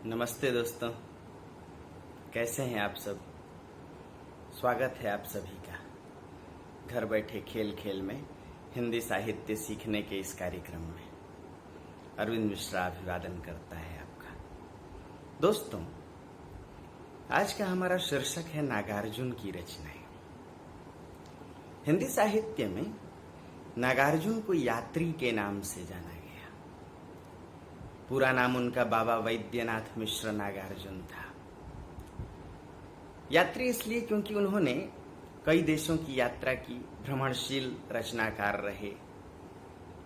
नमस्ते दोस्तों, कैसे हैं आप सब। स्वागत है आप सभी का घर बैठे खेल खेल में हिंदी साहित्य सीखने के इस कार्यक्रम में। अरविंद मिश्रा अभिवादन करता है आपका। दोस्तों, आज का हमारा शीर्षक है नागार्जुन की रचनाएं। हिंदी साहित्य में नागार्जुन को यात्री के नाम से जाना गया। पूरा नाम उनका बाबा वैद्यनाथ मिश्र नागार्जुन था। यात्री इसलिए क्योंकि उन्होंने कई देशों की यात्रा की, भ्रमणशील रचनाकार रहे।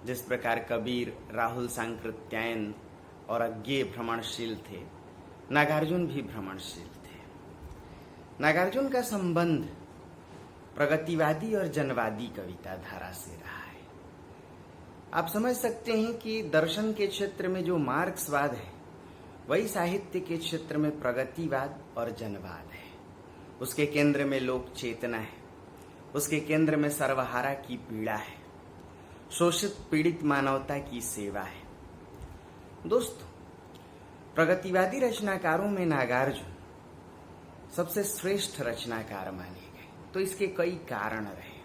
जिस प्रकार कबीर, राहुल सांकृत्यायन और अज्ञेय भ्रमणशील थे, नागार्जुन भी भ्रमणशील थे। नागार्जुन का संबंध प्रगतिवादी और जनवादी कविता धारा से रहा है। आप समझ सकते हैं कि दर्शन के क्षेत्र में जो मार्क्सवाद है, वही साहित्य के क्षेत्र में प्रगतिवाद और जनवाद है। उसके केंद्र में लोक चेतना है, उसके केंद्र में सर्वहारा की पीड़ा है, शोषित पीड़ित मानवता की सेवा है। दोस्तों, प्रगतिवादी रचनाकारों में नागार्जुन सबसे श्रेष्ठ रचनाकार माने गए। तो इसके कई कारण रहे।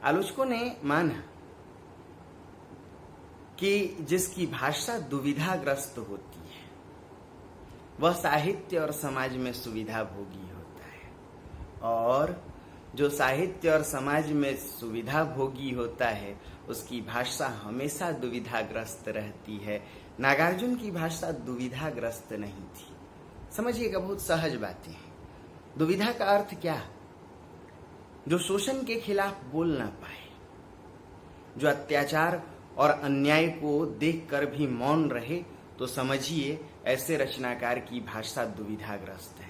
आलोचकों ने माना कि जिसकी भाषा दुविधाग्रस्त होती है, वह साहित्य और समाज में सुविधा भोगी होता है, और जो साहित्य और समाज में सुविधा भोगी होता है, उसकी भाषा हमेशा दुविधाग्रस्त रहती है। नागार्जुन की भाषा दुविधाग्रस्त नहीं थी। समझिएगा, बहुत सहज बातें हैं। दुविधा का अर्थ क्या? जो शोषण के खिलाफ बोल ना पाए, जो अत्याचार और अन्याय को देखकर भी मौन रहे, तो समझिए ऐसे रचनाकार की भाषा दुविधाग्रस्त है।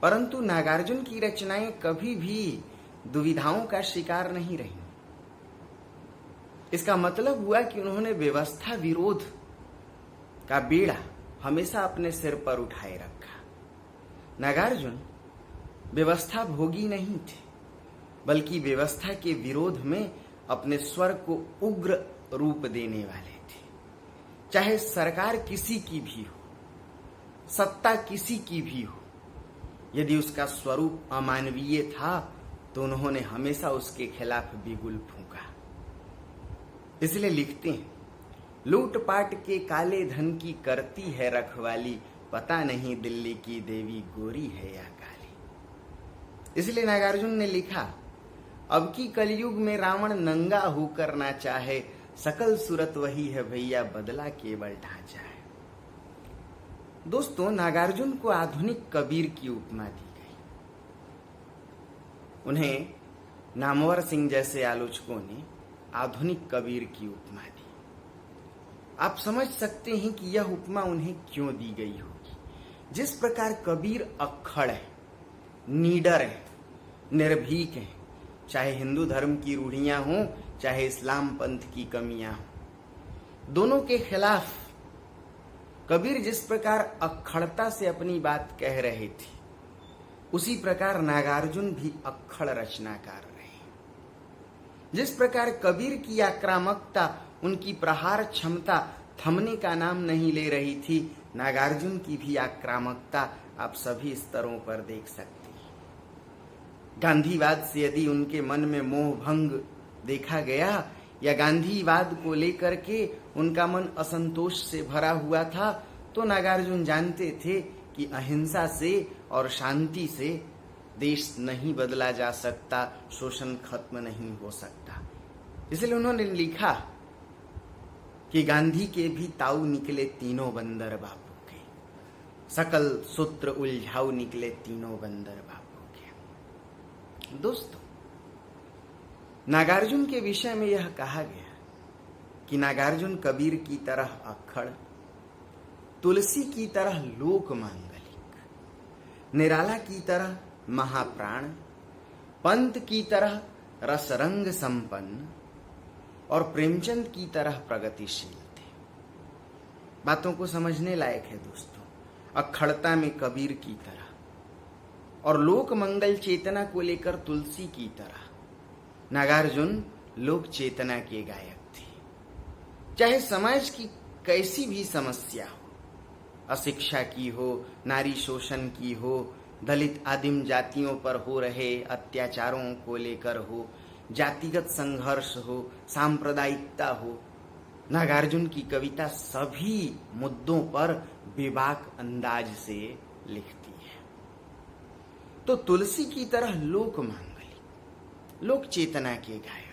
परंतु नागार्जुन की रचनाएं कभी भी दुविधाओं का शिकार नहीं रही। इसका मतलब हुआ कि उन्होंने व्यवस्था विरोध का बीड़ा हमेशा अपने सिर पर उठाए रखा। नागार्जुन व्यवस्था भोगी नहीं थे, बल्कि व्यवस्था के विरोध में अपने स्वर को उग्र रूप देने वाले थे। चाहे सरकार किसी की भी हो, सत्ता किसी की भी हो, यदि उसका स्वरूप अमानवीय था तो उन्होंने हमेशा उसके खिलाफ बिगुल फूंका। इसलिए लिखते हैं, लूटपाट के काले धन की करती है रखवाली, पता नहीं दिल्ली की देवी गोरी है या काली। इसलिए नागार्जुन ने लिखा, अब की कलयुग में रावण नंगा होकर ना चाहे, सकल सूरत वही है भैया, बदला केवल ढांचा है। दोस्तों, नागार्जुन को आधुनिक कबीर की उपमा दी गई। उन्हें नामवर सिंह जैसे आलोचकों ने आधुनिक कबीर की उपमा दी। आप समझ सकते हैं कि यह उपमा उन्हें क्यों दी गई होगी। जिस प्रकार कबीर अक्खड़ है, नीडर है, निर्भीक है, चाहे हिंदू धर्म की रूढ़ियां हों, चाहे इस्लाम पंथ की कमियां हों, दोनों के खिलाफ कबीर जिस प्रकार अक्खड़ता से अपनी बात कह रहे थे, उसी प्रकार नागार्जुन भी अक्खड़ रचनाकार रहे। जिस प्रकार कबीर की आक्रामकता, उनकी प्रहार क्षमता थमने का नाम नहीं ले रही थी, नागार्जुन की भी आक्रामकता आप सभी स्तरों पर देख सकते। गांधीवाद से यदि उनके मन में मोह भंग देखा गया, या गांधीवाद को लेकर के उनका मन असंतोष से भरा हुआ था, तो नागार्जुन जानते थे कि अहिंसा से और शांति से देश नहीं बदला जा सकता, शोषण खत्म नहीं हो सकता। इसलिए उन्होंने लिखा कि गांधी के भी ताऊ निकले तीनों बंदर बापू के, सकल सूत्र उलझाऊ निकले तीनों बंदर बापू। दोस्तों, नागार्जुन के विषय में यह कहा गया कि नागार्जुन कबीर की तरह अक्खड़, तुलसी की तरह लोक मांगलिक, निराला की तरह महाप्राण, पंत की तरह रसरंग संपन्न और प्रेमचंद की तरह प्रगतिशील थे। बातों को समझने लायक है दोस्तों। अक्खड़ता में कबीर की तरह और लोक मंगल चेतना को लेकर तुलसी की तरह नागार्जुन लोक चेतना के गायक थे। चाहे समाज की कैसी भी समस्या हो, अशिक्षा की हो, नारी शोषण की हो, दलित आदिम जातियों पर हो रहे अत्याचारों को लेकर हो, जातिगत संघर्ष हो, सांप्रदायिकता हो, नागार्जुन की कविता सभी मुद्दों पर बेबाक अंदाज से लिखती है। तो तुलसी की तरह लोक मांगलिक, लोक चेतना के गायक,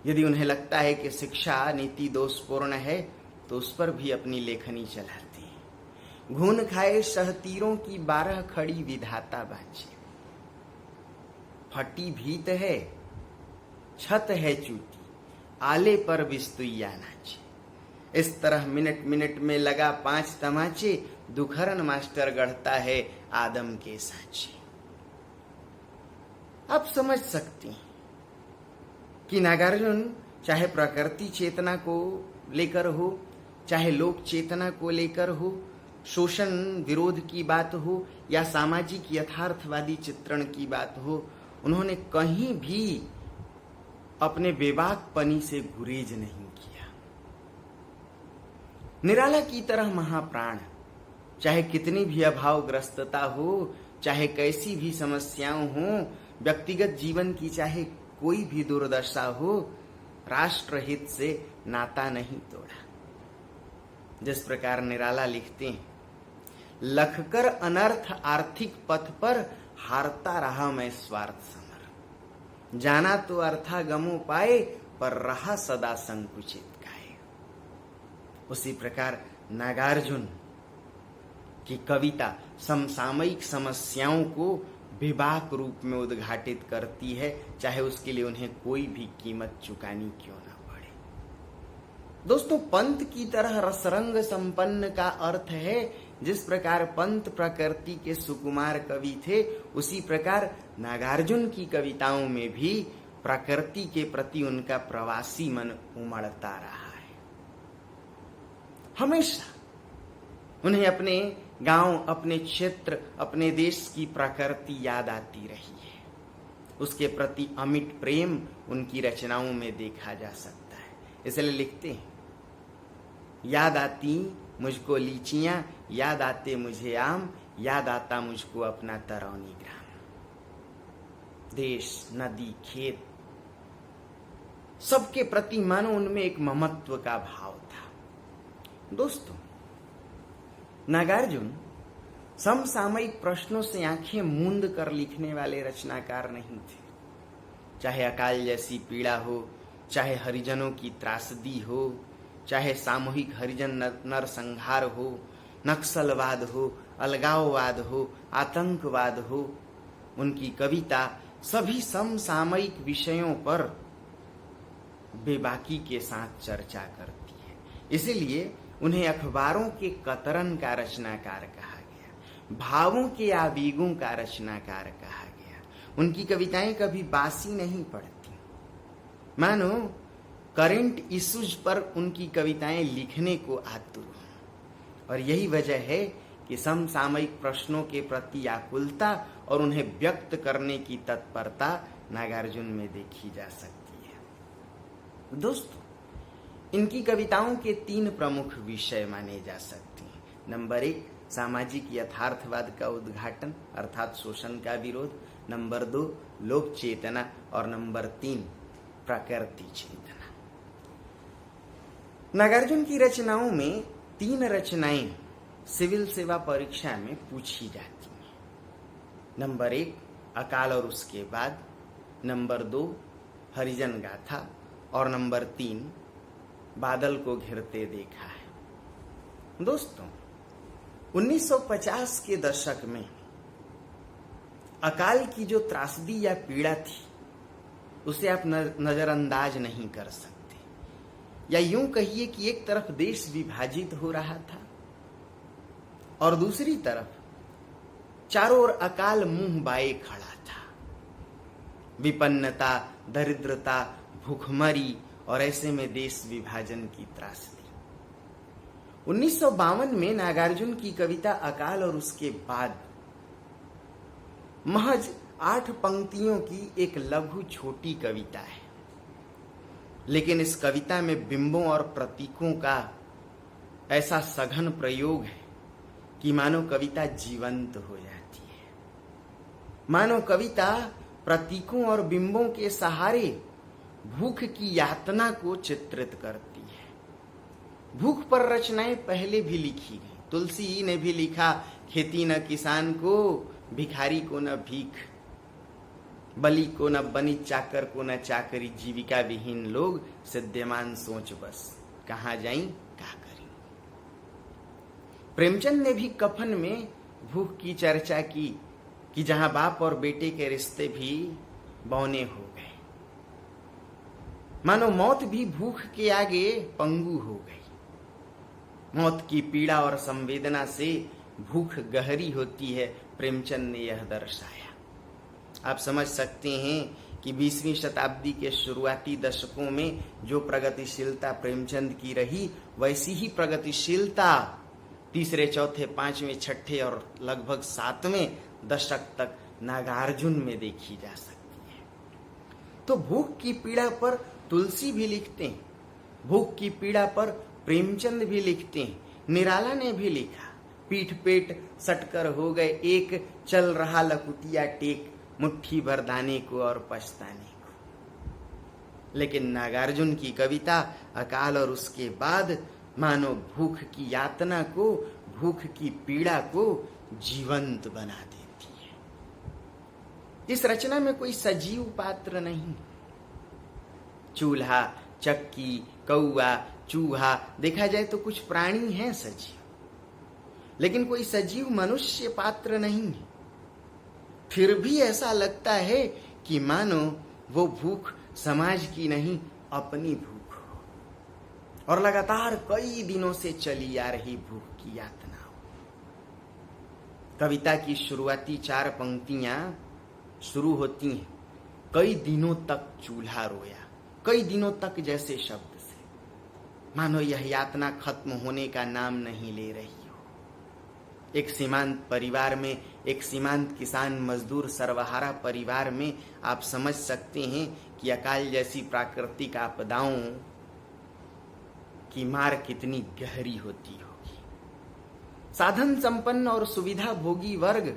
यदि उन्हें लगता है कि शिक्षा नीति दोषपूर्ण है तो उस पर भी अपनी लेखनी चलाती है। घून खाए सहतीरों की 12 खड़ी विधाता बाचे, फटी भीत है छत है चूती, आले पर बिस्तुइया नाचे। इस तरह मिनट मिनट में लगा 5 तमाचे, दुखरन मास्टर गढ़ता है आदम के सांचे। आप समझ सकती हैं कि नागार्जुन चाहे प्रकृति चेतना को लेकर हो, चाहे लोक चेतना को लेकर हो, शोषण विरोध की बात हो या सामाजिक यथार्थवादी चित्रण की बात हो, उन्होंने कहीं भी अपने बेबाकपनी से गुरेज नहीं किया। निराला की तरह महाप्राण, चाहे कितनी भी अभावग्रस्तता हो, चाहे कैसी भी समस्याओं हो, व्यक्तिगत जीवन की चाहे कोई भी दुर्दशा हो, राष्ट्रहित से नाता नहीं तोड़ा। जिस प्रकार निराला लिखते हैं, लखकर अनर्थ आर्थिक पथ पर हारता रहा मैं स्वार्थ समर, जाना तो अर्थागमो पाए पर रहा सदा संकुचित काए। उसी प्रकार नागार्जुन की कविता समसामयिक समस्याओं को बेबाक रूप में उद्घाटित करती है, चाहे उसके लिए उन्हें कोई भी कीमत चुकानी क्यों ना पड़े। दोस्तों, पंत की तरह रसरंग संपन्न का अर्थ है, जिस प्रकार पंत प्रकृति के सुकुमार कवि थे, उसी प्रकार नागार्जुन की कविताओं में भी प्रकृति के प्रति उनका प्रवासी मन उमड़ता रहा है। हमेशा उन्हें अपने गांव, अपने क्षेत्र, अपने देश की प्रकृति याद आती रही है। उसके प्रति अमिट प्रेम उनकी रचनाओं में देखा जा सकता है। इसलिए लिखते हैं, याद आती मुझको लीचियां, याद आते मुझे आम, याद आता मुझको अपना तरौनी ग्राम। देश, नदी, खेत, सबके प्रति मानो उनमें एक ममत्व का भाव था। दोस्तों, नागार्जुन समसामयिक प्रश्नों से आंखें मूंद कर लिखने वाले रचनाकार नहीं थे। चाहे अकाल जैसी पीड़ा हो, चाहे हरिजनों की त्रासदी हो, चाहे सामूहिक हरिजन नरसंहार हो, नक्सलवाद हो, अलगाववाद हो, आतंकवाद हो, उनकी कविता सभी समसामयिक विषयों पर बेबाकी के साथ चर्चा करती है। इसीलिए उन्हें अखबारों के कतरन का रचनाकार कहा गया, भावों के आवेगों का रचनाकार कहा गया। उनकी कविताएं कभी बासी नहीं पड़ती, मानो करंट इश्यूज पर उनकी कविताएं लिखने को आतुर हों। और यही वजह है कि समसामयिक प्रश्नों के प्रति आकुलता और उन्हें व्यक्त करने की तत्परता नागार्जुन में देखी जा सकती है। दोस्तों, इनकी कविताओं के 3 प्रमुख विषय माने जा सकते हैं। नंबर 1, सामाजिक यथार्थवाद का उद्घाटन अर्थात शोषण का विरोध। नंबर 2, लोक चेतना। और नंबर 3, प्रकृति चेतना। नागार्जुन की रचनाओं में 3 रचनाएं सिविल सेवा परीक्षा में पूछी जाती हैं। नंबर 1, अकाल और उसके बाद। नंबर 2, हरिजन गाथा। और नंबर 3, बादल को घिरते देखा है। दोस्तों, 1950 के दशक में अकाल की जो त्रासदी या पीड़ा थी, उसे आप नजरअंदाज नहीं कर सकते। या यूं कहिए कि एक तरफ देश विभाजित हो रहा था और दूसरी तरफ चारों ओर अकाल मुंह बाए खड़ा था। विपन्नता, दरिद्रता, भूखमरी और ऐसे में देश विभाजन की त्रासदी। 1952 में नागार्जुन की कविता अकाल और उसके बाद महज 8 पंक्तियों की एक लघु छोटी कविता है, लेकिन इस कविता में बिंबों और प्रतीकों का ऐसा सघन प्रयोग है कि मानो कविता जीवंत हो जाती है, मानो कविता प्रतीकों और बिंबों के सहारे भूख की यातना को चित्रित करती है। भूख पर रचनाएं पहले भी लिखी गई। तुलसी ने भी लिखा, खेती न किसान को, भिखारी को न भीख, बलि को न बनी, चाकर को न चाकरी, जीविका विहीन लोग, सिद्ध्यमान सोच बस, कहाँ जाई क्या करी। प्रेमचंद ने भी कफन में भूख की चर्चा की कि जहां बाप और बेटे के रिश्ते भी बौने हो गए, मानो मौत भी भूख के आगे पंगु हो गई। मौत की पीड़ा और संवेदना से भूख गहरी होती है, प्रेमचंद ने यह दर्शाया। आप समझ सकते हैं कि 20वीं शताब्दी के शुरुआती दशकों में जो प्रगतिशीलता प्रेमचंद की रही, वैसी ही प्रगतिशीलता तीसरे, चौथे, पांचवें, छठे और लगभग 7वें दशक तक नागार्जुन में देखी जा सकती है। तो भूख की पीड़ा पर तुलसी भी लिखते हैं, भूख की पीड़ा पर प्रेमचंद भी लिखते हैं, निराला ने भी लिखा, पीठ पेट सटकर हो गए एक, चल रहा लकुटिया टेक, मुट्ठी भर दाने को और पछताने को। लेकिन नागार्जुन की कविता अकाल और उसके बाद मानो भूख की यातना को, भूख की पीड़ा को जीवंत बना देती है। इस रचना में कोई सजीव पात्र नहीं। चूल्हा, चक्की, कौआ, चूहा, देखा जाए तो कुछ प्राणी हैं सजीव, लेकिन कोई सजीव मनुष्य पात्र नहीं है। फिर भी ऐसा लगता है कि मानो वो भूख समाज की नहीं, अपनी भूख हो, और लगातार कई दिनों से चली आ रही भूख की यातना हो। कविता की शुरुआती 4 पंक्तियां शुरू होती हैं, कई दिनों तक चूल्हा रोया, कई दिनों तक जैसे शब्द से, मानो यह यातना खत्म होने का नाम नहीं ले रही हो। एक सीमांत परिवार में, एक सीमांत किसान मजदूर सर्वहारा परिवार में आप समझ सकते हैं कि अकाल जैसी प्राकृतिक आपदाओं की मार कितनी गहरी होती होगी। साधन संपन्न और सुविधा भोगी वर्ग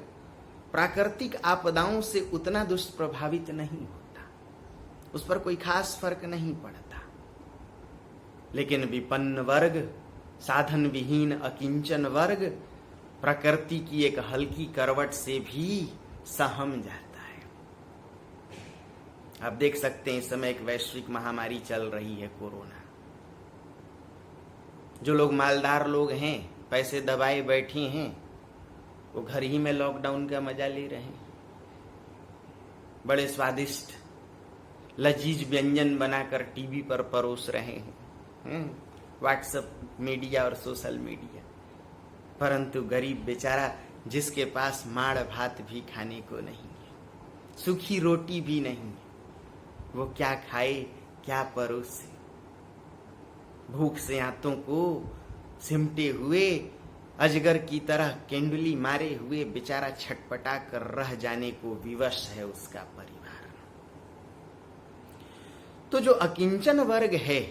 प्राकृतिक आपदाओं से उतना दुष्प्रभावित नहीं होता, उस पर कोई खास फर्क नहीं पड़ता। लेकिन विपन्न वर्ग, साधन विहीन अकिंचन वर्ग प्रकृति की एक हल्की करवट से भी सहम जाता है। आप देख सकते हैं इस समय एक वैश्विक महामारी चल रही है, कोरोना। जो लोग मालदार लोग हैं, पैसे दबाए बैठे हैं, वो घर ही में लॉकडाउन का मजा ले रहे हैं। बड़े स्वादिष्ट लजीज व्यंजन बनाकर टीवी पर परोस रहे हैं, व्हाट्सएप मीडिया और सोशल मीडिया। परंतु गरीब बेचारा, जिसके पास माड़ भात भी खाने को नहीं है, सूखी रोटी भी नहीं है, वो क्या खाए, क्या परोसे। भूख से आंतों को सिमटे हुए अजगर की तरह केंडुली मारे हुए बेचारा छटपटा कर रह जाने को विवश है उसका परिवार। तो जो अकिंचन वर्ग है,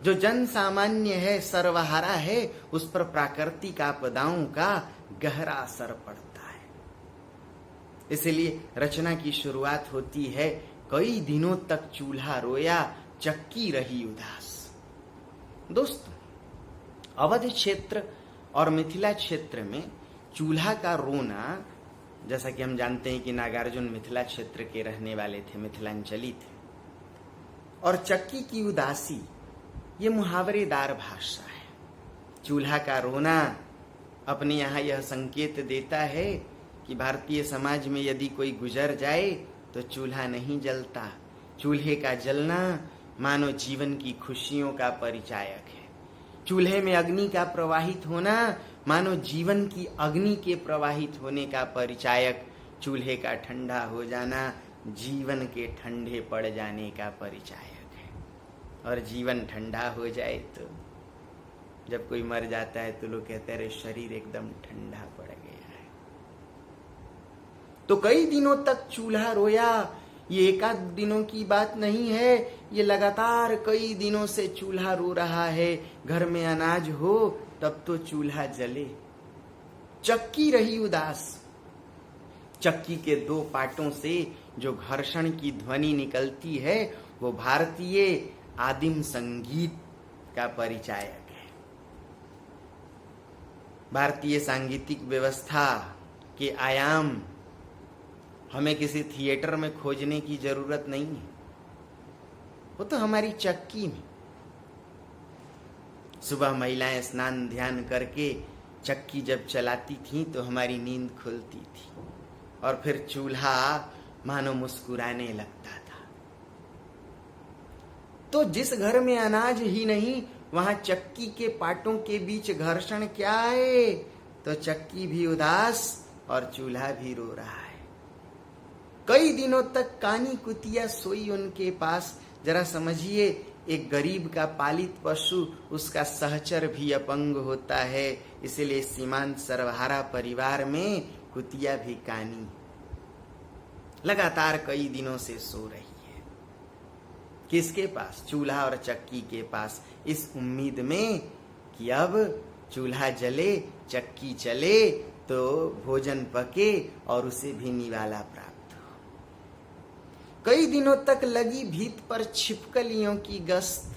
जो जन सामान्य है, सर्वहारा है, उस पर प्राकृतिक आपदाओं का गहरा असर पड़ता है। इसलिए रचना की शुरुआत होती है, कई दिनों तक चूल्हा रोया, चक्की रही उदास। दोस्तों, अवध क्षेत्र और मिथिला क्षेत्र में चूल्हा का रोना, जैसा कि हम जानते हैं कि नागार्जुन मिथिला क्षेत्र के रहने वाले थे, मिथिलांचली थे, और चक्की की उदासी, ये मुहावरेदार भाषा है। चूल्हा का रोना अपने यहाँ यह संकेत देता है कि भारतीय समाज में यदि कोई गुजर जाए तो चूल्हा नहीं जलता। चूल्हे का जलना मानो जीवन की खुशियों का परिचायक है। चूल्हे में अग्नि का प्रवाहित होना मानो जीवन की अग्नि के प्रवाहित होने का परिचायक। चूल्हे का ठंडा हो जाना जीवन के ठंडे पड़ जाने का परिचायक है। और जीवन ठंडा हो जाए तो, जब कोई मर जाता है तो लोग कहते हैं अरे शरीर एकदम ठंडा पड़ गया है। तो कई दिनों तक चूल्हा रोया, ये एकाध दिनों की बात नहीं है, ये लगातार कई दिनों से चूल्हा रो रहा है। घर में अनाज हो तब तो चूल्हा जले, चक्की रही उदास। चक्की के दो पाटों से जो घर्षण की ध्वनि निकलती है वो भारतीय आदिम संगीत का परिचायक है। भारतीय सांगीतिक व्यवस्था के आयाम हमें किसी थिएटर में खोजने की जरूरत नहीं है, वो तो हमारी चक्की में। सुबह महिलाएं स्नान ध्यान करके चक्की जब चलाती थीं तो हमारी नींद खुलती थी और फिर चूल्हा मानो मुस्कुराने लगता था। तो जिस घर में अनाज ही नहीं वहां चक्की के पाटों के बीच घर्षण क्या है? तो चक्की भी उदास और चूल्हा भी रो रहा है। कई दिनों तक कानी कुतिया सोई उनके पास। जरा समझिए, एक गरीब का पालित पशु, उसका सहचर भी अपंग होता है, इसलिए सीमांत सर्वहारा परिवार में कुतिया भी कानी लगातार कई दिनों से सो रही है। किसके पास? चूल्हा और चक्की के पास, इस उम्मीद में कि अब चूल्हा जले चक्की चले तो भोजन पके और उसे भी निवाला प्राप्त। कई दिनों तक लगी भीत पर छिपकलियों की गश्त।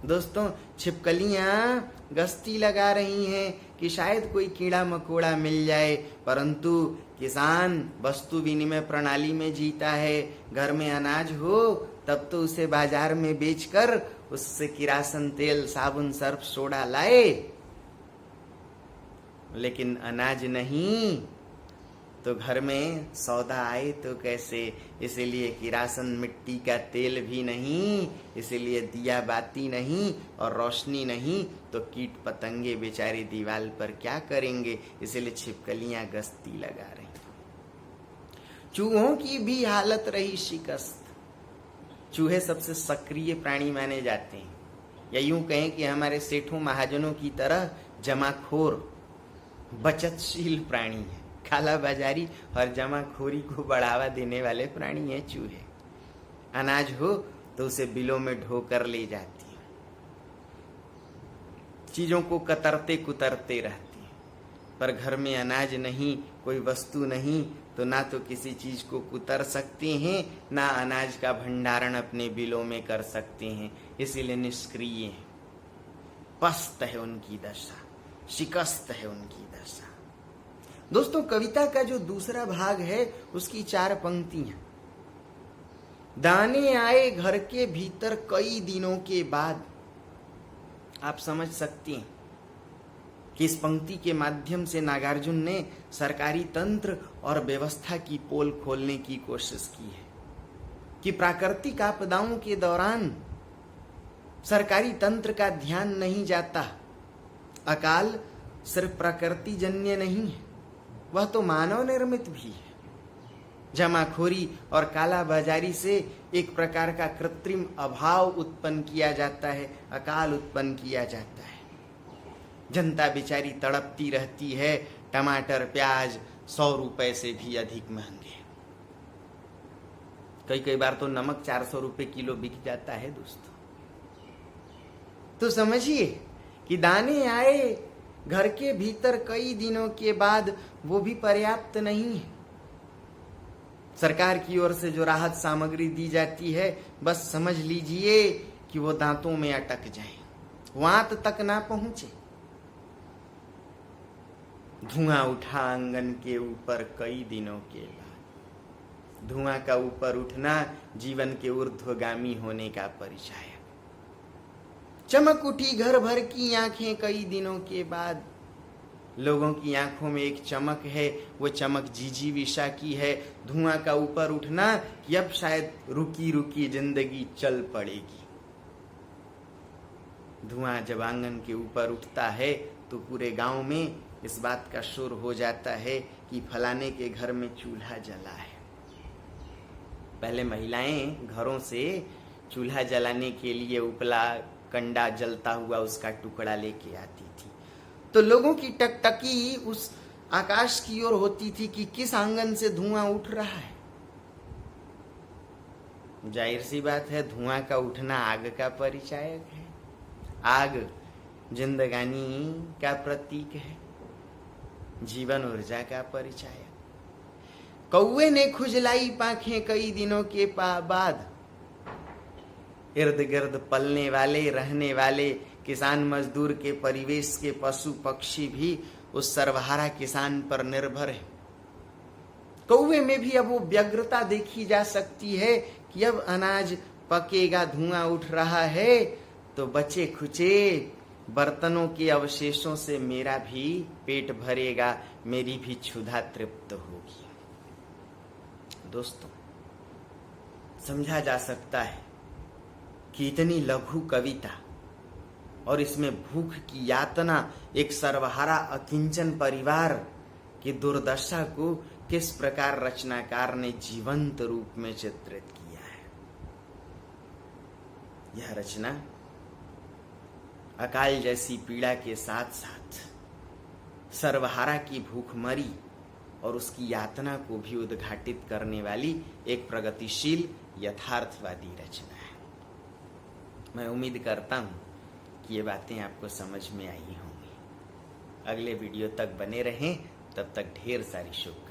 दोस्तों, छिपकलियां गश्ती लगा रही हैं कि शायद कोई कीड़ा मकोड़ा मिल जाए, परंतु किसान वस्तु विनिमय प्रणाली में जीता है। घर में अनाज हो तब तो उसे बाजार में बेचकर उससे किरासन तेल साबुन सर्फ सोडा लाए, लेकिन अनाज नहीं तो घर में सौदा आए तो कैसे? इसीलिए किरासन मिट्टी का तेल भी नहीं, इसीलिए दिया बाती नहीं और रोशनी नहीं तो कीट पतंगे बेचारे दीवार पर क्या करेंगे? इसीलिए छिपकलियां गश्ती लगा रही। चूहों की भी हालत रही शिकस्त। चूहे सबसे सक्रिय प्राणी माने जाते हैं, या यूं कहें कि हमारे सेठों महाजनों की तरह जमाखोर बचतशील प्राणी है। काला बाजारी और जमाखोरी को बढ़ावा देने वाले प्राणी हैं चूहे। अनाज हो तो उसे बिलों में ढोकर ले जाती है, चीजों को कतरते कुतरते रहती है। पर घर में अनाज नहीं, कोई वस्तु नहीं, तो ना तो किसी चीज को कुतर सकते हैं, ना अनाज का भंडारण अपने बिलों में कर सकते हैं। इसीलिए निष्क्रिय है, पस्त है उनकी दशा, शिकस्त है उनकी दशा। दोस्तों, कविता का जो दूसरा भाग है उसकी 4 पंक्तियां। दाने आए घर के भीतर कई दिनों के बाद। आप समझ सकती हैं कि इस पंक्ति के माध्यम से नागार्जुन ने सरकारी तंत्र और व्यवस्था की पोल खोलने की कोशिश की है कि प्राकृतिक आपदाओं के दौरान सरकारी तंत्र का ध्यान नहीं जाता। अकाल सिर्फ प्रकृति जन्य नहीं है, वह तो मानव निर्मित भी है। जमाखोरी और काला बाजारी से एक प्रकार का कृत्रिम अभाव उत्पन्न किया जाता है, अकाल उत्पन्न किया जाता है। जनता बेचारी तड़पती रहती है। टमाटर प्याज 100 रुपए से भी अधिक महंगे। कई बार तो नमक 400 रुपए किलो बिक जाता है दोस्तों। तो समझिए कि दाने आए घर के भीतर कई दिनों के बाद, वो भी पर्याप्त नहीं है। सरकार की ओर से जो राहत सामग्री दी जाती है, बस समझ लीजिए कि वो दांतों में अटक जाए, वांत तक ना पहुंचे। धुआं उठा आंगन के ऊपर कई दिनों के बाद। धुआं का ऊपर उठना जीवन के ऊर्ध्वगामी होने का परिचय है। चमक उठी घर भर की आंखें कई दिनों के बाद। लोगों की आंखों में एक चमक है, वो चमक जीजीविषा की है। धुआं का ऊपर उठना कि अब शायद रुकी रुकी जिंदगी चल पड़ेगी। धुआं जब आंगन के ऊपर उठता है तो पूरे गांव में इस बात का शोर हो जाता है कि फलाने के घर में चूल्हा जला है। पहले महिलाएं घरों से चूल्हा जलाने के लिए उपला कंडा जलता हुआ उसका टुकड़ा लेके आती थी, तो लोगों की टकटकी उस आकाश की ओर होती थी कि किस आंगन से धुआं उठ रहा है। जाहिर सी बात है, धुआं का उठना आग का परिचायक है। आग जिंदगानी का प्रतीक है। जीवन ऊर्जा का परिचायक। कौवे ने खुजलाई पाखें कई दिनों के बाद, इर्द गिर्द पलने वाले रहने वाले किसान मजदूर के परिवेश के पशु पक्षी भी उस सर्वहारा किसान पर निर्भर है। कौवे में भी अब वो व्यग्रता देखी जा सकती है कि अब अनाज पकेगा, धुआं उठ रहा है, तो बचे खुचे बर्तनों के अवशेषों से मेरा भी पेट भरेगा, मेरी भी क्षुधा तृप्त होगी। दोस्तों, समझा जा सकता है कि इतनी लघु कविता और इसमें भूख की यातना एक सर्वहारा अकिंचन परिवार की दुर्दशा को किस प्रकार रचनाकार ने जीवंत रूप में चित्रित किया है। यह रचना अकाल जैसी पीड़ा के साथ साथ सर्वहारा की भूखमरी और उसकी यातना को भी उद्घाटित करने वाली एक प्रगतिशील यथार्थवादी रचना है। मैं उम्मीद करता हूं कि ये बातें आपको समझ में आई होंगी। अगले वीडियो तक बने रहें, तब तक ढेर सारी शुभकामनाएं।